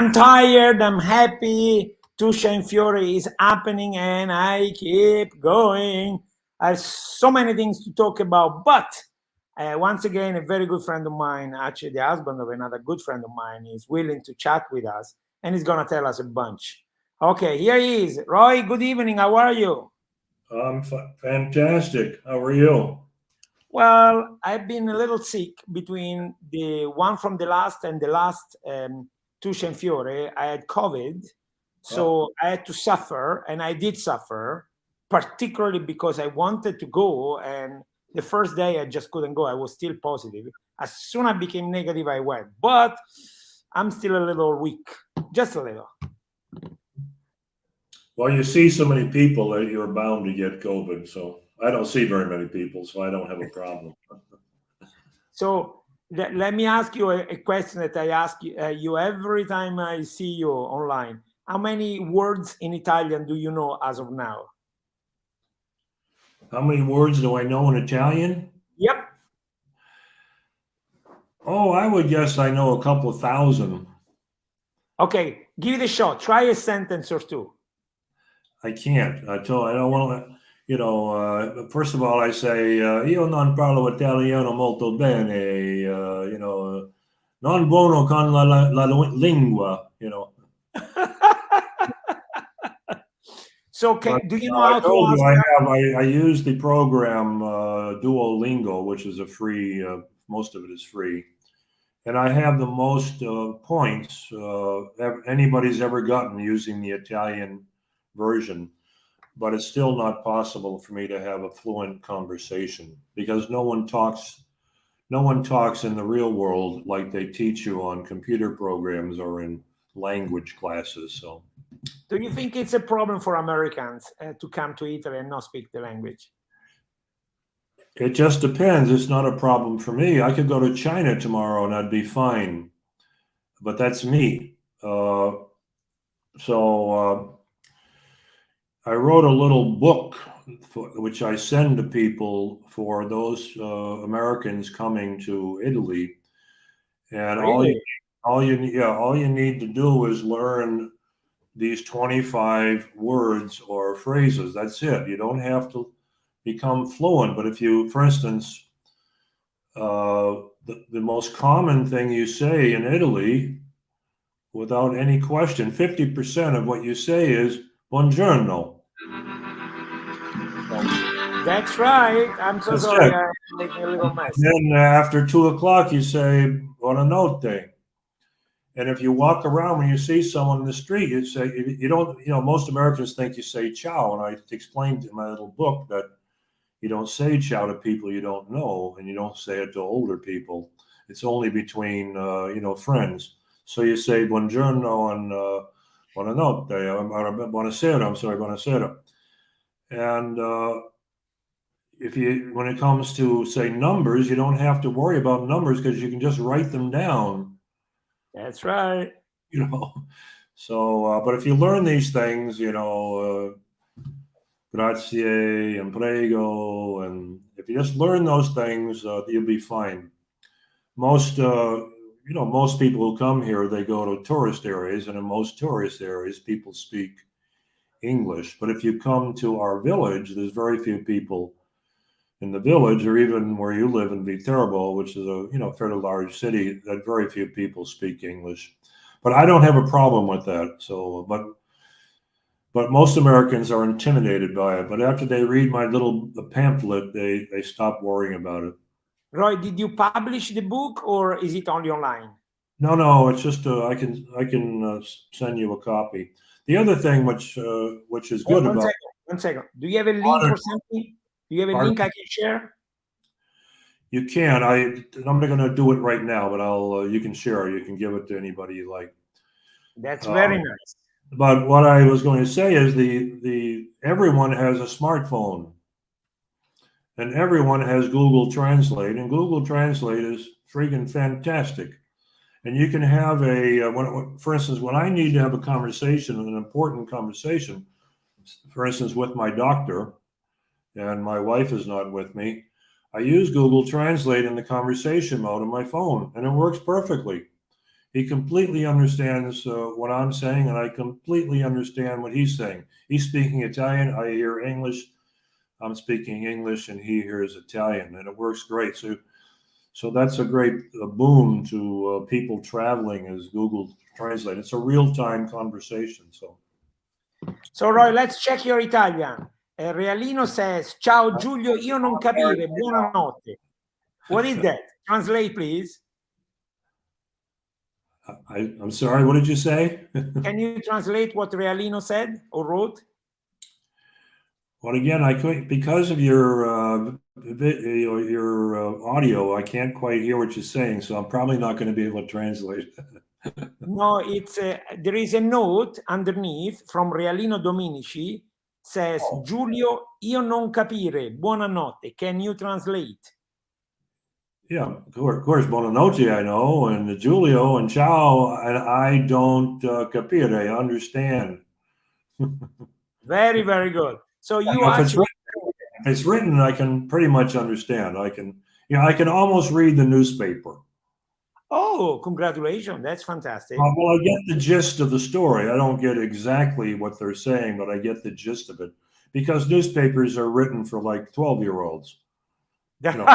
I'm tired, I'm happy. Tuscia and Fiore is happening and I keep going. I have so many things to talk about, but once again, a very good friend of mine, actually the husband of another good friend of mine, is willing to chat with us and he's going to tell us a bunch. Okay, here he is. Roy, good evening. How are you? I'm fantastic. How are you? Well, I've been a little sick between the one from the last and the last Tuscia and Fiore. I had COVID, so I had to suffer, and I did suffer, particularly because I wanted to go, and the first day I just couldn't go. I was still positive. As soon as I became negative, I went, but I'm still a little weak, just a little. Well, you see so many people that you're bound to get COVID. So I don't see very many people, so I don't have a problem. So let me ask you a question that I ask you every time I see you online. How many words in Italian do you know as of now? How many words do I know in Italian? Yep. Oh, I would guess I know a couple of thousand. Okay, give it a shot. Try a sentence or two. I can't. I don't want to. First of all, I say io non parlo italiano molto bene. Non buono con la lingua. So, do you know how I told to you I use the program Duolingo, which is a free. Most of it is free, and I have the most points anybody's ever gotten using the Italian version. But it's still not possible for me to have a fluent conversation because no one talks in the real world like they teach you on computer programs or in language classes. So do you think it's a problem for Americans to come to Italy and not speak the language? it just depends. It's not a problem for me. I could go to China tomorrow and I'd be fine, but that's me. I wrote a little book which I send to people for those Americans coming to Italy, and Really? all you need to do is learn these 25 words or phrases. That's it. You don't have to become fluent, but if you, for instance, the most common thing you say in Italy, without any question, 50% of what you say is buongiorno. That's right. I'm so sorry. I'm making a little mess. Then after 2:00, you say buonanotte. And if you walk around when you see someone in the street, you say, you don't, most Americans think you say ciao. And I explained in my little book that you don't say ciao to people you don't know, and you don't say it to older people. It's only between, friends. So you say buongiorno and buonanotte, buonasera, I'm sorry, buonasera. And when it comes to, say, numbers, you don't have to worry about numbers because you can just write them down. That's right. So, but if you learn these things, grazie and prego, and if you just learn those things, you'll be fine. Most people who come here, they go to tourist areas, and in most tourist areas, people speak English. But if you come to our village, there's very few people in the village, or even where you live in Viterbo, which is a fairly large city, that very few people speak English. But I don't have a problem with that. So, but most Americans are intimidated by it. But after they read my little pamphlet, they stop worrying about it. Roy, did you publish the book or is it only online? No, it's just I can send you a copy. The other thing which is good about one second. Do you have a link or something? Do you have a link I can share? You can. I'm not going to do it right now, but you can share it. You can give it to anybody you like. That's very nice. But what I was going to say is everyone has a smartphone, and everyone has Google Translate, and Google Translate is freaking fantastic. And you can have for instance, when I need to have a conversation, an important conversation, for instance, with my doctor, and my wife is not with me, I use Google Translate in the conversation mode on my phone, and it works perfectly. He completely understands what I'm saying, and I completely understand what he's saying. He's speaking Italian, I hear English. I'm speaking English, and he hears Italian, and it works great. So that's a great boom to people traveling as Google Translate. It's a real-time conversation. So Roy, let's check your Italian. Realino says, "Ciao Giulio, io non capire, buonanotte." What is that? Translate, please. I'm sorry, what did you say? Can you translate what Realino said or wrote? Well, again, I couldn't, because of your audio. I can't quite hear what you're saying, so I'm probably not going to be able to translate. No, it's there is a note underneath from Realino Dominici says, "Giulio, io non capire, buonanotte. Can you translate?" Yeah, of course, buonanotte, I know, and Giulio and ciao, and I don't capire, I understand. Very, very good. So you If actually it's written, I can pretty much understand. I can almost read the newspaper. Oh, congratulations. That's fantastic. Well, I get the gist of the story. I don't get exactly what they're saying, but I get the gist of it because newspapers are written for like 12-year-olds. You know,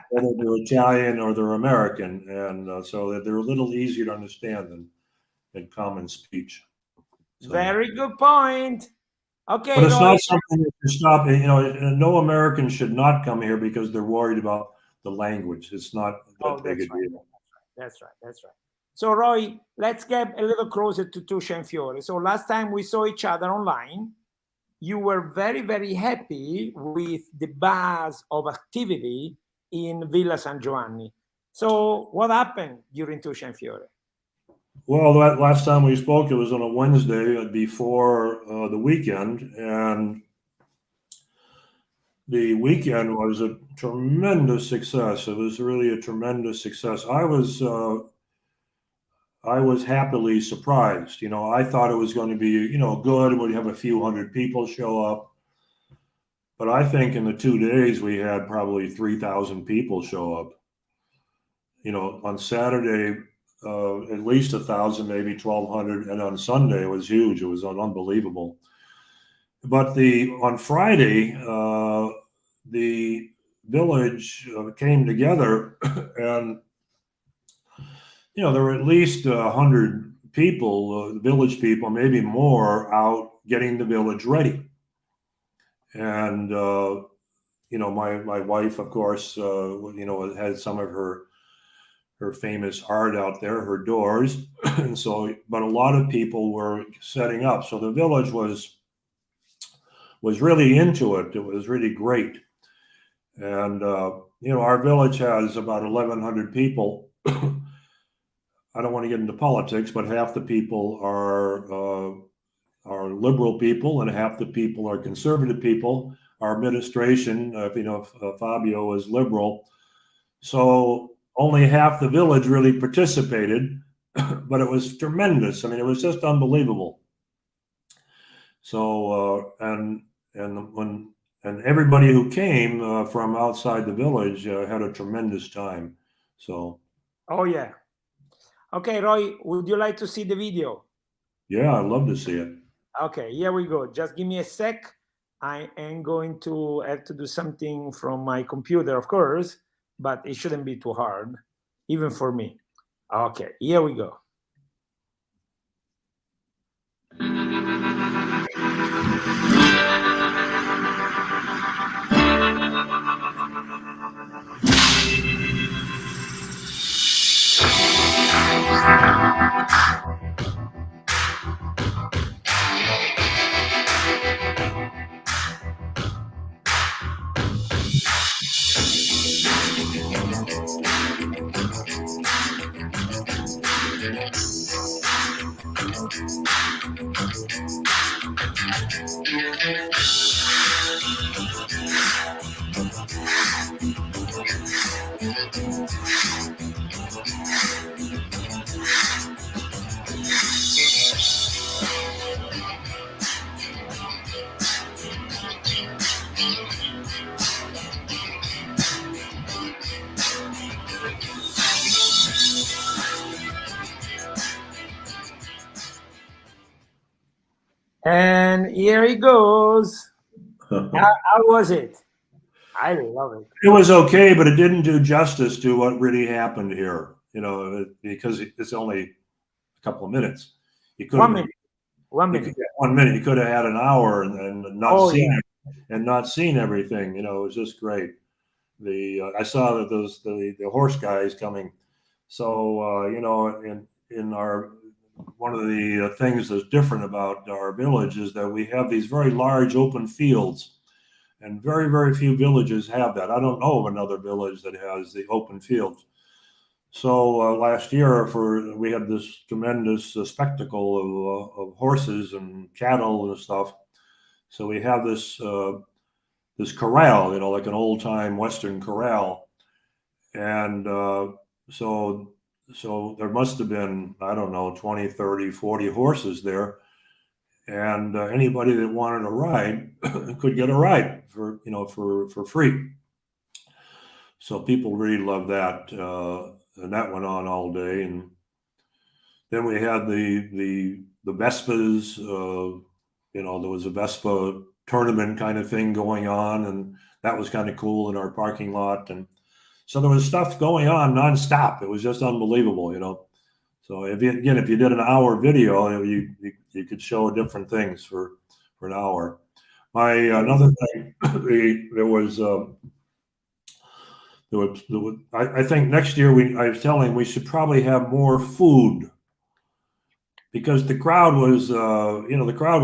whether they're Italian or they're American, and so they're a little easier to understand than common speech. So. Very good point. Okay, but it's Roy. not something that should stop. No American should not come here because they're worried about the language. It's not that big a deal. That's right. That's right. So, Roy, let's get a little closer to Tuscia and Fiore. So, last time we saw each other online, you were very, very happy with the buzz of activity in Villa San Giovanni. So, what happened during Tuscia and Fiore? Well, that last time we spoke, it was on a Wednesday before the weekend, and the weekend was a tremendous success. It was really a tremendous success. I was happily surprised. I thought it was going to be, good. We'd have a few hundred people show up. But I think in the 2 days, we had probably 3,000 people show up. On Saturday, at least 1,000, maybe 1,200. And on Sunday, it was huge. It was unbelievable. But on Friday, the village came together and there were at least 100 people, village people, maybe more, out getting the village ready. And my wife, of course, had some of her famous art out there, her doors, and so. But a lot of people were setting up, so the village was really into it. It was really great, and our village has about 1,100 people. I don't want to get into politics, but half the people are liberal people, and half the people are conservative people. Our administration, Fabio is liberal, so only half the village really participated, but it was tremendous. I mean, it was just unbelievable. So and everybody who came from outside the village had a tremendous time. So. Oh yeah. Okay, Roy, would you like to see the video? Yeah, I'd love to see it. Okay, here we go. Just give me a sec. I am going to have to do something from my computer, of course, but it shouldn't be too hard, even for me. Okay, here we go. And here he goes. How was it? I love it. It was okay, but it didn't do justice to what really happened here. Because it's only a couple of minutes. You One couldn't. minute. 1 minute. 1 minute. You could have had an hour and not Oh seen yeah. it and not seen everything. It was just great. I saw that the horse guys coming. So in our one of the things that's different about our village is that we have these very large open fields, and very very few villages have that. I don't know of another village that has the open fields. So last year, we had this tremendous spectacle of horses and cattle and stuff. So we have this corral, like an old time Western corral, and so there must have been, I don't know, 20, 30, 40 horses there, and anybody that wanted a ride could get a ride for free. So people really loved that, and that went on all day. And then we had the Vespas. There was a Vespa tournament kind of thing going on, and that was kind of cool in our parking lot. And so there was stuff going on nonstop. It was just unbelievable. So if you did an hour video, you could show different things for an hour. Another thing, I think next year I was telling we should probably have more food, because the crowd was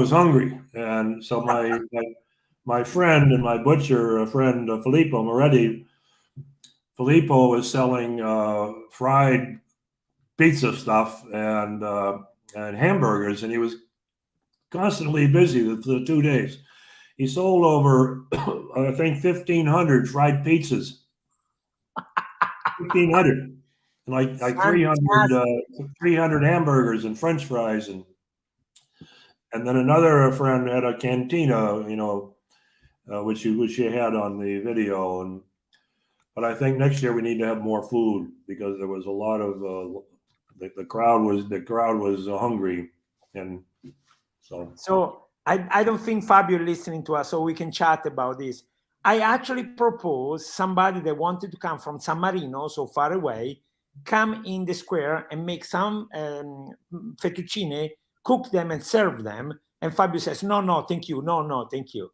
hungry. And so my friend and my butcher friend Filippo Moretti, Filippo was selling fried pizza stuff and hamburgers, and he was constantly busy the 2 days. He sold over I think 1,500 fried pizzas. 1,500, and like 300 hamburgers and French fries, and then another friend had a cantina, which you had on the video. But I think next year we need to have more food, because there was a lot of the crowd was hungry, and so. So I don't think Fabio is listening to us, so we can chat about this. I actually proposed somebody that wanted to come from San Marino, so far away, come in the square and make some fettuccine, cook them and serve them. And Fabio says, no, thank you. No, thank you.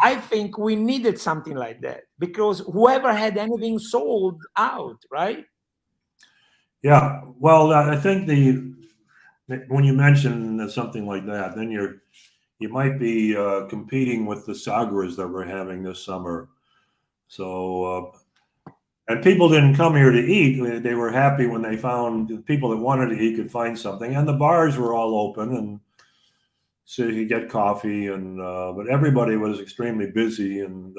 I think we needed something like that, because whoever had anything sold out, right? Yeah. Well, I think when you mention something like that, then you might be competing with the sagras that we're having this summer. So, and people didn't come here to eat. They were happy when they found the people that wanted to eat could find something, and the bars were all open, and so you could get coffee. And but everybody was extremely busy. And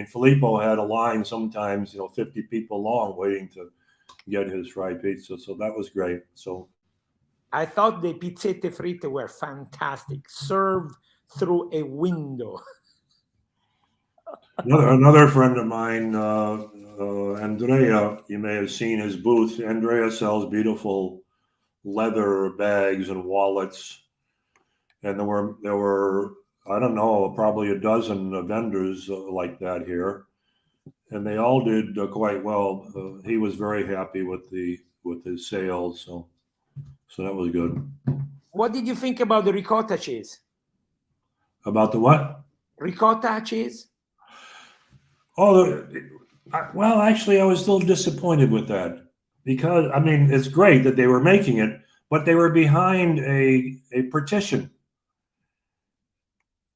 Filippo had a line sometimes, 50 people long, waiting to get his fried pizza. So that was great. So I thought the pizzette fritte were fantastic, served through a window. Another friend of mine, Andrea, you may have seen his booth. Andrea sells beautiful leather bags and wallets, and there were I don't know, probably a dozen vendors like that here, and they all did quite well. He was very happy with his sales, so that was good. What did you think about the ricotta cheese? About the what? Ricotta cheese? Oh, well, actually, I was still disappointed with that, because it's great that they were making it, but they were behind a partition,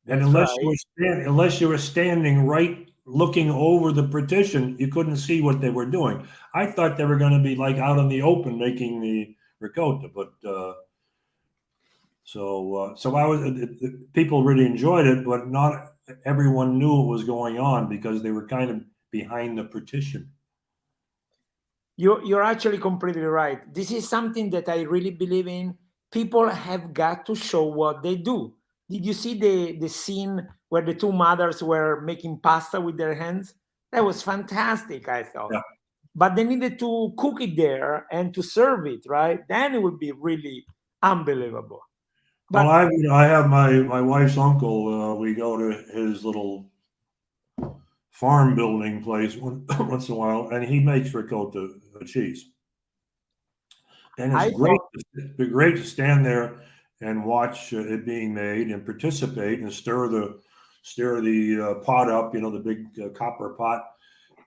and unless you were standing right looking over the partition, you couldn't see what they were doing. I thought they were going to be like out in the open making the ricotta, but so people really enjoyed it, but not everyone knew what was going on, because they were kind of behind the partition. You're actually completely right. This is something that I really believe in. People have got to show what they do. Did you see the scene where the two mothers were making pasta with their hands? That was fantastic, I thought. Yeah. But they needed to cook it there and to serve it, right? Then it would be really unbelievable. But I have my wife's uncle. We go to his little farm building place once in a while, and he makes ricotta cheese, and it's I great. thought, It's great to stand there and watch it being made and participate and stir the pot up, the big copper pot,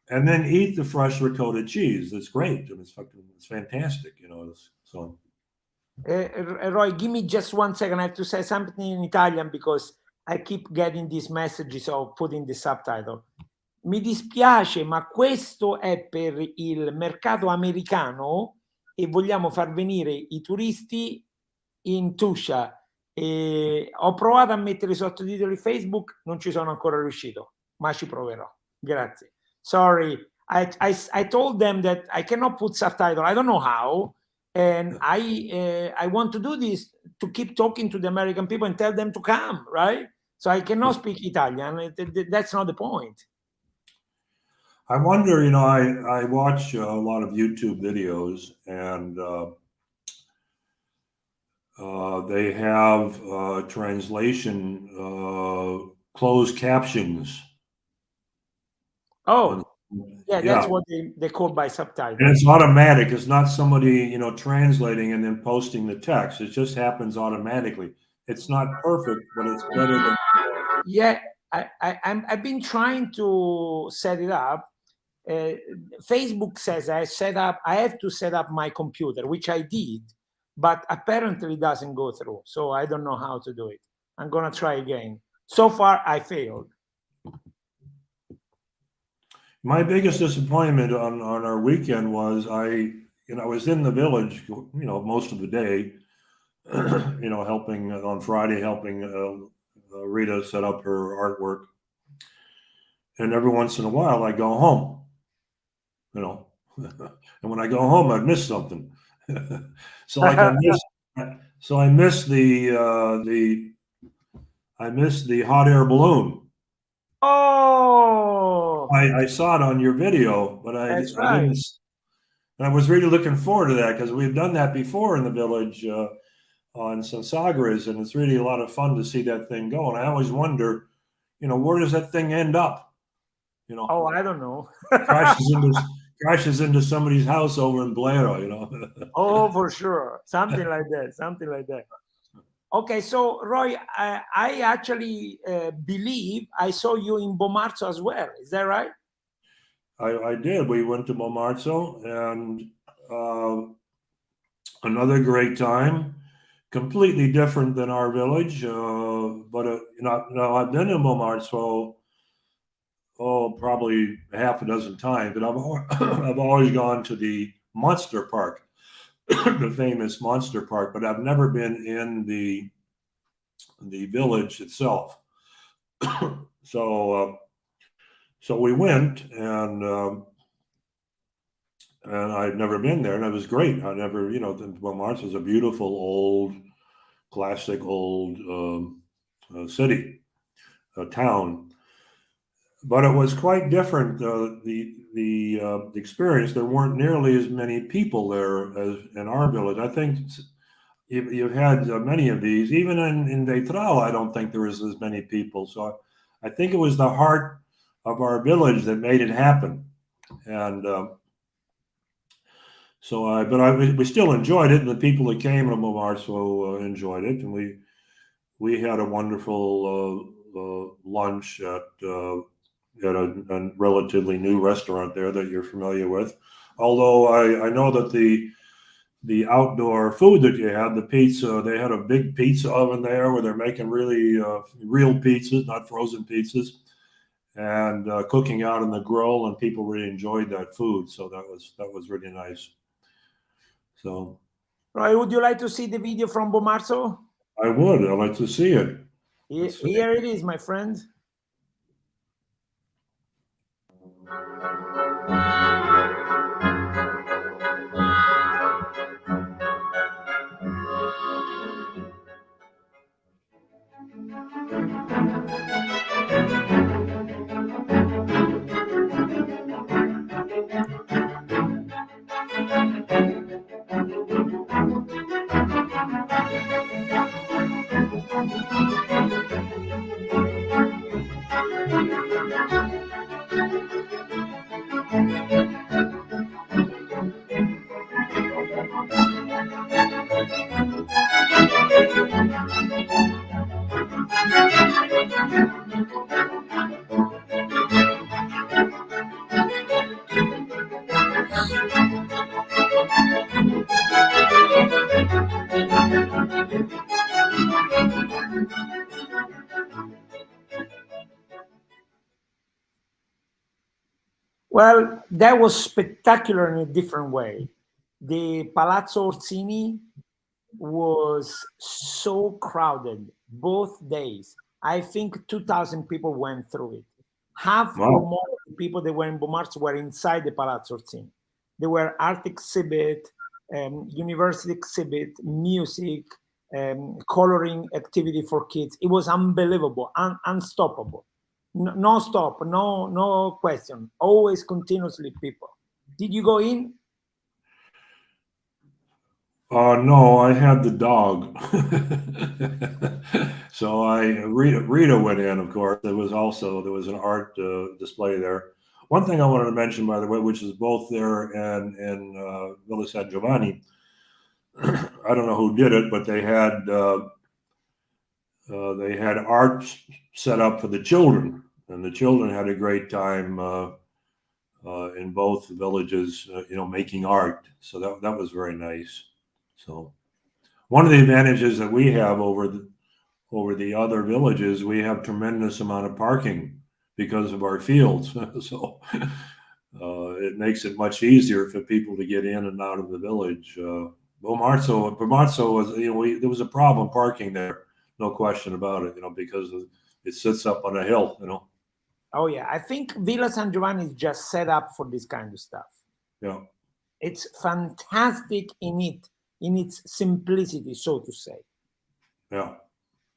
and then eat the fresh ricotta cheese. It's great. And it's fantastic. So. Roy, give me just 1 second. I have to say something in Italian because I keep getting these messages of putting the subtitle. Mi dispiace, ma questo è per il mercato americano e vogliamo far venire i turisti in Tuscia. E ho provato a mettere i sottotitoli Facebook, non ci sono ancora riuscito, ma ci proverò. Grazie. Sorry, I told them that I cannot put subtitle. I don't know how. And I want to do this to keep talking to the American people and tell them to come, right? So I cannot speak Italian. That's not the point. I wonder, I watch a lot of YouTube videos, and they have translation, closed captions. Oh, yeah, Yeah. that's what they call by subtitle. And it's automatic. It's not somebody, translating and then posting the text. It just happens automatically. It's not perfect, but it's better than. Yeah, I've been trying to set it up. Facebook says I have to set up my computer, which I did, but apparently it doesn't go through. So I don't know how to do it. I'm gonna try again. So far, I failed. My biggest disappointment on our weekend was I was in the village, most of the day, helping on Friday, helping Rita set up her artwork. And every once in a while I go home, and when I go home, I miss something. So like I miss the hot air balloon. Oh, I saw it on your video, but I right. didn't. And I was really looking forward to that because we've done that before in the village on some Sagres, and it's really a lot of fun to see that thing go. And I always wonder, where does that thing end up? Oh, I don't know. crashes into somebody's house over in Blero, Oh, for sure. Something like that. Something like that. Okay, so Roy, I actually believe I saw you in Bomarzo as well. Is that right? I did. We went to Bomarzo, and another great time. Completely different than our village, but I've been in Bomarzo probably half a dozen times, but I've always gone to the Monster Park, the famous Monster Park, but I've never been in the village itself. So we went, and I'd never been there, and it was great. I never, Montmartre is a beautiful old, classic old city, a town, but it was quite different. The experience, there weren't nearly as many people there as in our village. I think you've had many of these, even in Vetral. I don't think there was as many people. So I think it was the heart of our village that made it happen, and we still enjoyed it, and the people that came to Momarzo enjoyed it, and we had a wonderful lunch at a relatively new restaurant there that you're familiar with. Although I know that the outdoor food that you had, the pizza, they had a big pizza oven there where they're making really real pizzas, not frozen pizzas, and cooking out on the grill, and people really enjoyed that food. So that was really nice. So, Roy, would you like to see the video from Bomarzo? I would. I'd like to see it. Here it is, my friend. Well, that was spectacular in a different way. The Palazzo Orsini was so crowded both days. I think 2,000 people went through it. Half or Wow. more of the people that were in Bomarzo were inside the Palazzo Orsini. There were art exhibit, university exhibit, music, coloring activity for kids. It was unbelievable, unstoppable. No stop, no question. Always continuously people. Did you go in? No, I had the dog. So Rita went in, of course. There was an art display there. One thing I wanted to mention, by the way, which is both there and in Villa San Giovanni, I don't know who did it, but they had art set up for the children, and the children had a great time in both villages, making art. So that was very nice. So one of the advantages that we have over the other villages, we have tremendous amount of parking because of our fields. So it makes it much easier for people to get in and out of the village. Bomarzo was, there was a problem parking there, no question about it, because it sits up on a hill, Oh yeah, I think Villa San Giovanni is just set up for this kind of stuff. Yeah. It's fantastic in its simplicity, so to say. Yeah.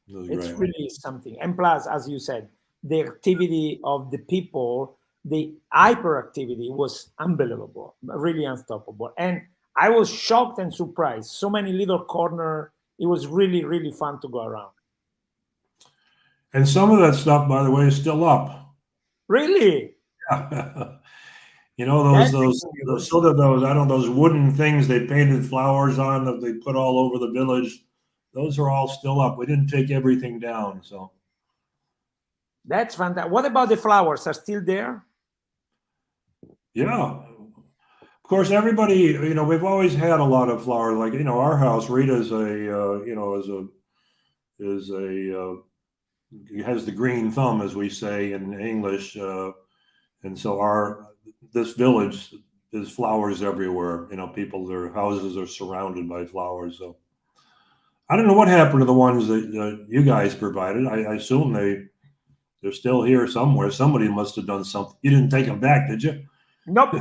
It's really something. And plus, as you said, the activity of the people, the hyperactivity was unbelievable, really unstoppable. And I was shocked and surprised. So many little corner. It was really, really fun to go around. And some of that stuff, by the way, is still up. Really? Yeah. Those sort of those wooden things they painted flowers on that they put all over the village. Those are all still up. We didn't take everything down, so. That's fantastic. What about the flowers? Are still there? Yeah. Of course, everybody, we've always had a lot of flowers. Like, our house, Rita's has the green thumb, as we say in English. And so this village, there's flowers everywhere. Their houses are surrounded by flowers. So I don't know what happened to the ones that you guys provided. I assume they're still here somewhere. Somebody must have done something. You didn't take them back, did you? Nope.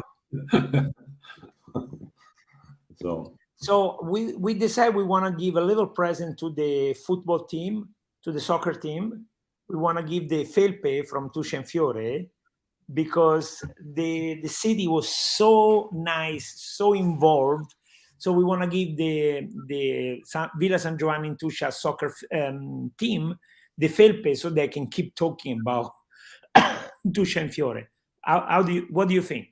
So we decided we want to give a little present to the football team, to the soccer team. We want to give the felpe from Tuscia and Fiore, because the city was so nice, so involved. So we want to give the Villa San Giovanni in Tuscia soccer team the felpe, so they can keep talking about Tuscia and Fiore. What do you think?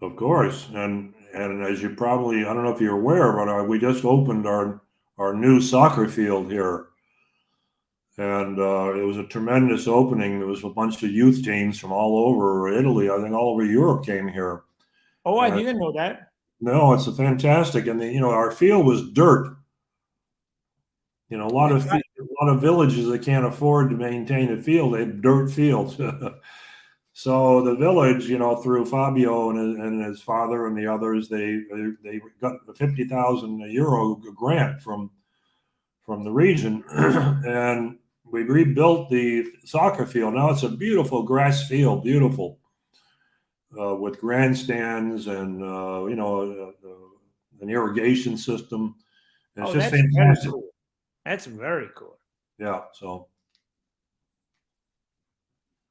Of course, and as you probably, I don't know if you're aware, but we just opened our new soccer field here. And it was a tremendous opening. There was a bunch of youth teams from all over Italy. I think all over Europe came here. Oh, I didn't know that. No, it's a fantastic. And our field was dirt. A lot of villages that can't afford to maintain a field, they have dirt fields. So the village, through Fabio and his father and the others, they got a 50,000 euro grant from the region, and we rebuilt the soccer field. Now it's a beautiful grass field, beautiful, with grandstands and an irrigation system. And it's just fantastic. Cool. That's very cool. Yeah. So.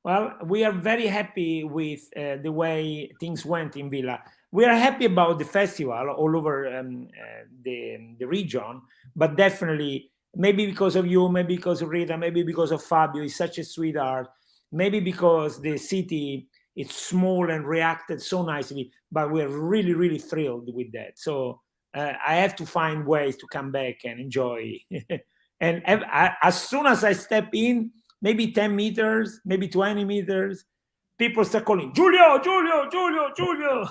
Well, we are very happy with the way things went in Villa. We are happy about the festival all over the region, but definitely, maybe because of you, maybe because of Rita, maybe because of Fabio, he's such a sweetheart, maybe because the city is small and reacted so nicely, but we're really, really thrilled with that. So I have to find ways to come back and enjoy. And as soon as I step in, maybe 10 meters, maybe 20 meters, people start calling, Giulio, Giulio, Giulio, Giulio.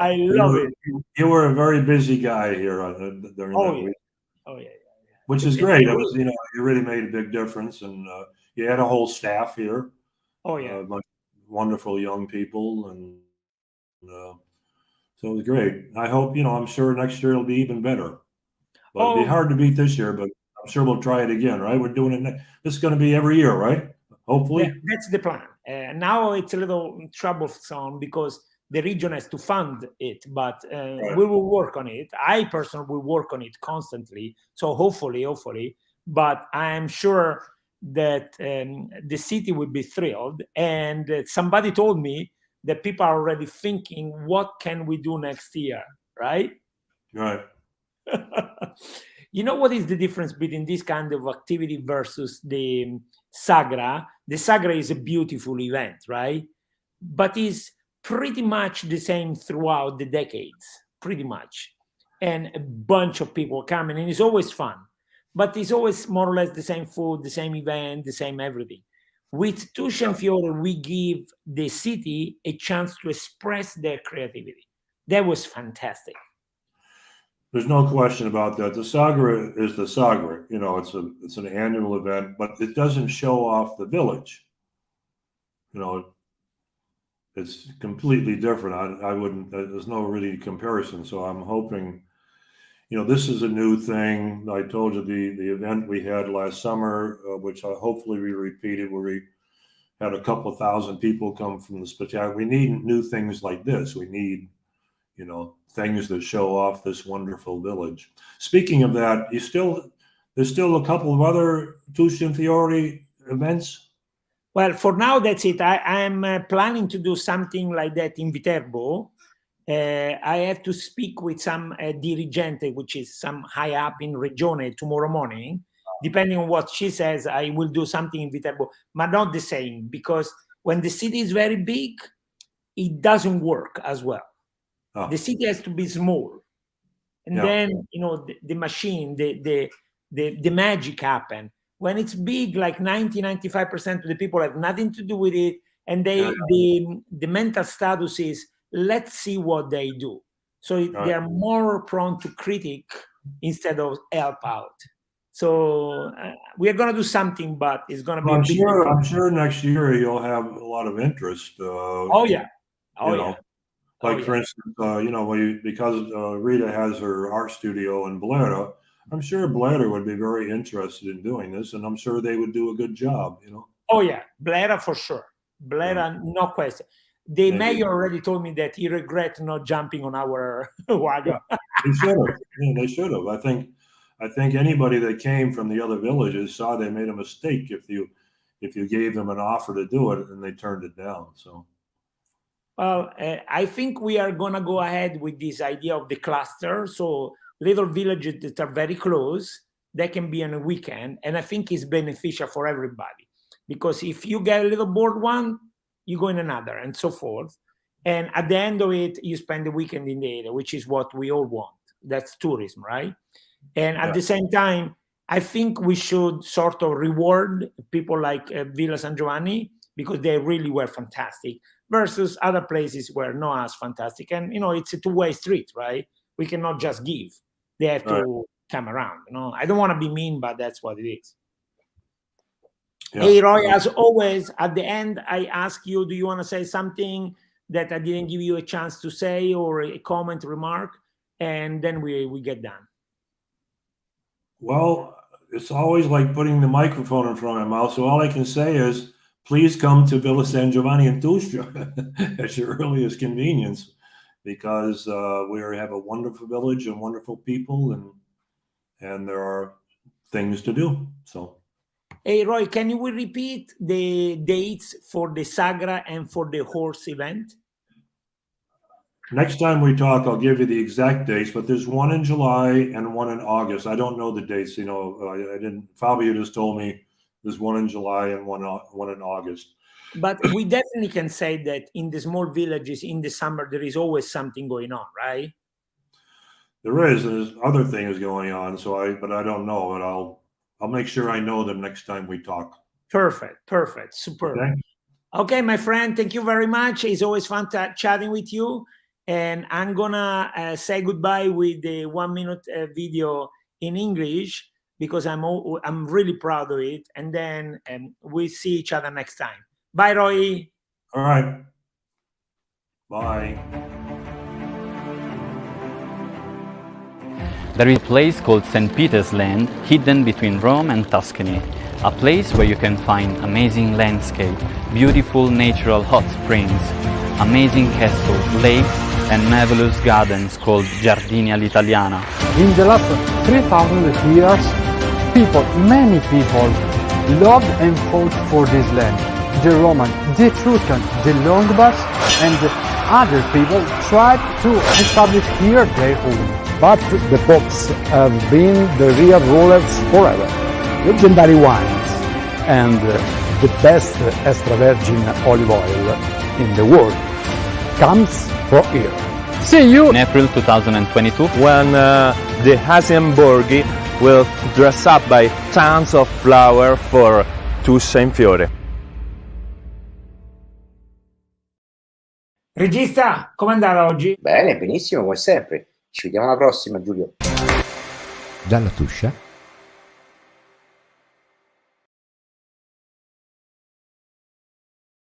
I love it. You were a very busy guy here during Oh, that yeah. week, Oh, yeah. which is great. It was, you really made a big difference, and you had a whole staff here. Oh, yeah. Wonderful young people, and so it was great. I hope, I'm sure next year it'll be even better. But it'd be hard to beat this year, but I'm sure we'll try it again, right? We're doing it this is going to be every year, right? Hopefully. That's the plan. Now it's a little troublesome because the region has to fund it, but Right. we will work on it. I personally will work on it constantly. So hopefully, but I'm sure that the city will be thrilled. And somebody told me that people are already thinking, what can we do next year, right? Right. You know what is the difference between this kind of activity versus the Sagra? The Sagra is a beautiful event, right? But it's pretty much the same throughout the decades, pretty much. And a bunch of people coming, and it's always fun. But it's always more or less the same food, the same event, the same everything. With Tuscia and Fiore, we give the city a chance to express their creativity. That was fantastic. There's no question about that. The Sagra is the Sagra. It's an annual event, but it doesn't show off the village. It's completely different. I wouldn't. There's no really comparison. So I'm hoping. This is a new thing. I told you the event we had last summer, which hopefully we repeated, where we had a couple of thousand people come from the spectacular. We need new things like this. We need things that show off this wonderful village. Speaking of that, there's still a couple of other Tuscia and Fiore events. Well, for now, that's it. I'm planning to do something like that in Viterbo. I have to speak with some dirigente, which is some high up in Regione tomorrow morning. Depending on what she says, I will do something in Viterbo, but not the same, because when the city is very big, it doesn't work as well. The city has to be small, and then the machine, the magic happen. When it's big, like 90-95% of the people have nothing to do with it, and the mental status is, let's see what they do. So they are more prone to critic instead of help out. So we are going to do something, but it's going to be. I'm sure next year you'll have a lot of interest. For instance, because Rita has her art studio in Blair, I'm sure Blair would be very interested in doing this, and I'm sure they would do a good job. Oh yeah, Blair for sure. Blair, no question. The mayor already told me that he regrets not jumping on our wagon. They should have. They should have. I think anybody that came from the other villages saw they made a mistake if you gave them an offer to do it and they turned it down. So. Well, I think we are going to go ahead with this idea of the cluster. So little villages that are very close, they can be on a weekend. And I think it's beneficial for everybody. Because if you get a little bored one, you go in another and so forth. And at the end of it, you spend the weekend in the area, which is what we all want. That's tourism, right? And at the same time, I think we should sort of reward people like Villa San Giovanni, because they really were fantastic, versus other places where not as fantastic. And, it's a two-way street, right? We cannot just give. They have to come around. I don't want to be mean, but that's what it is. Yeah. Hey, Roy, as always, at the end, I ask you, do you want to say something that I didn't give you a chance to say, or a comment, remark? And then we get done. Well, it's always like putting the microphone in front of my mouth. So all I can say is, please come to Villa San Giovanni in Tuscia at your earliest convenience, because we have a wonderful village and wonderful people, and there are things to do. So. Hey, Roy, can you repeat the dates for the Sagra and for the horse event? Next time we talk, I'll give you the exact dates, but there's one in July and one in August. I don't know the dates. I didn't. Fabio just told me there's one in July and one in August. But we definitely can say that in the small villages in the summer, there is always something going on, right? There is. There's other things going on. But I don't know. But I'll make sure I know them next time we talk. Perfect, superb. Okay, my friend, thank you very much. It's always fun chatting with you. And I'm gonna say goodbye with the 1 minute video in English, because I'm really proud of it. And then we'll see each other next time. Bye, Roy. All right. Bye. There is a place called St. Peter's Land, hidden between Rome and Tuscany. A place where you can find amazing landscape, beautiful natural hot springs, amazing castles, lakes, and marvelous gardens called Giardini all'Italiana. In the last 3,000 years, many people loved and fought for this land. The Romans, the Etruscans, the Longobards, and other people tried to establish here their home. But the popes have been the real rulers forever. Legendary wines and the best extra virgin olive oil in the world comes from here. See you In April 2022, when the Hasienborghi will dress up by tons of flower for Tuscia in Fiore. Regista, com'è andata oggi? Bene, benissimo, come sempre. Ci vediamo alla prossima, Giulio. Dalla Tuscia